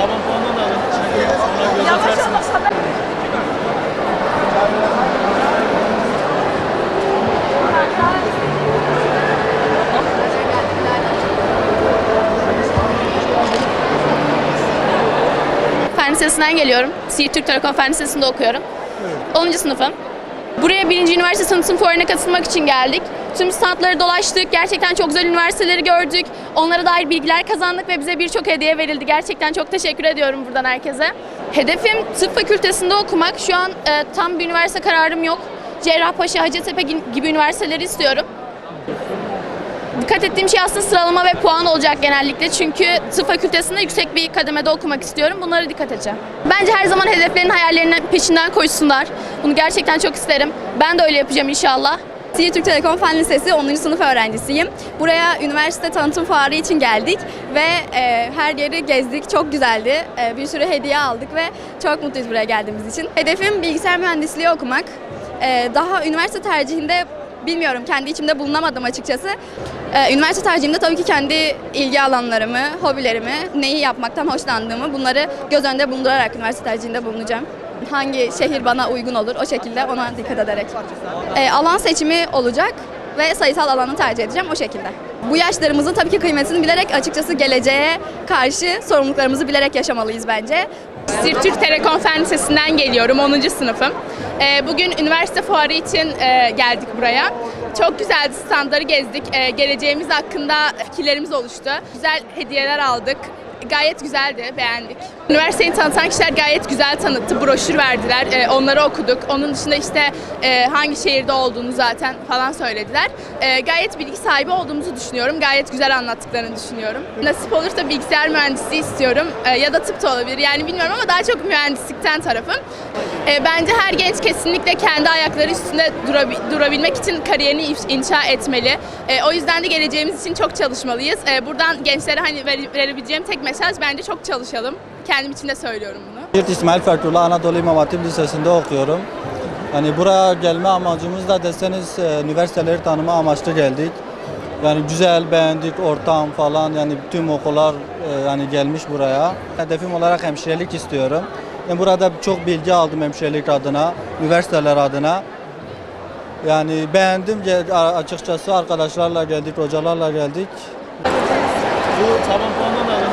Tamam puanını da alın. Şimdi sonra göz atarsınız. Fen Lisesi'nden geliyorum. Siirt Türk Telekom Fen Lisesi'nde okuyorum. 10. sınıfım. Buraya 1. Üniversite Tanıtım Fuarı'na katılmak için geldik. Tüm standları dolaştık. Gerçekten çok güzel üniversiteleri gördük. Onlara dair bilgiler kazandık ve bize birçok hediye verildi. Gerçekten çok teşekkür ediyorum buradan herkese. Hedefim tıp fakültesinde okumak. Şu an tam bir üniversite kararım yok. Cerrahpaşa, Hacettepe gibi üniversiteleri istiyorum. Dikkat ettiğim şey aslında sıralama ve puan olacak genellikle. Çünkü tıp fakültesinde yüksek bir kademede okumak istiyorum. Bunlara dikkat edeceğim. Bence her zaman hedeflerin, hayallerinin peşinden koşsunlar. Bunu gerçekten çok isterim. Ben de öyle yapacağım inşallah. Siirt Türk Telekom Fen Lisesi 10. sınıf öğrencisiyim. Buraya üniversite tanıtım fuarı için geldik ve her yeri gezdik. Çok güzeldi. Bir sürü hediye aldık ve çok mutluyuz buraya geldiğimiz için. Hedefim bilgisayar mühendisliği okumak. Daha üniversite tercihinde bilmiyorum, kendi içimde bulunamadım açıkçası. Üniversite tercihimde tabii ki kendi ilgi alanlarımı, hobilerimi, neyi yapmaktan hoşlandığımı bunları göz önünde bulundurarak üniversite tercihinde bulunacağım. Hangi şehir bana uygun olur o şekilde ona dikkat ederek. Alan seçimi olacak ve sayısal alanı tercih edeceğim o şekilde. Bu yaşlarımızın tabii ki kıymetini bilerek açıkçası geleceğe karşı sorumluluklarımızı bilerek yaşamalıyız bence. Siirt Türk Telekom Fen Lisesi'nden geliyorum. 10. sınıfım. Bugün üniversite fuarı için geldik buraya. Çok güzeldi, standları gezdik. Geleceğimiz hakkında fikirlerimiz oluştu. Güzel hediyeler aldık. Gayet güzeldi, beğendik. Üniversiteyi tanıtan kişiler gayet güzel tanıttı, broşür verdiler, onları okuduk. Onun dışında işte hangi şehirde olduğunu zaten falan söylediler. Gayet bilgi sahibi olduğumuzu düşünüyorum, gayet güzel anlattıklarını düşünüyorum. Nasip olursa bilgisayar mühendisliği istiyorum ya da tıp da olabilir, yani bilmiyorum ama daha çok mühendislikten tarafım. Bence her genç kesinlikle kendi ayakları üstünde durabilmek için kariyerini inşa etmeli. O yüzden de geleceğimiz için çok çalışmalıyız. Buradan gençlere hani verebileceğim tek mesaj bence çok çalışalım. Kendim için de söylüyorum bunu. Siirt İsmail Fertullah Anadolu İmam Hatip Lisesi'nde okuyorum. Yani buraya gelme amacımız da deseniz üniversiteleri tanıma amaçlı geldik. Yani güzel, beğendik ortam falan, yani tüm okullar yani gelmiş buraya. Hedefim olarak hemşirelik istiyorum. Yani burada çok bilgi aldım hemşirelik adına, üniversiteler adına. Yani beğendim açıkçası, arkadaşlarla geldik, hocalarla geldik. Bu tamam puanını da alın.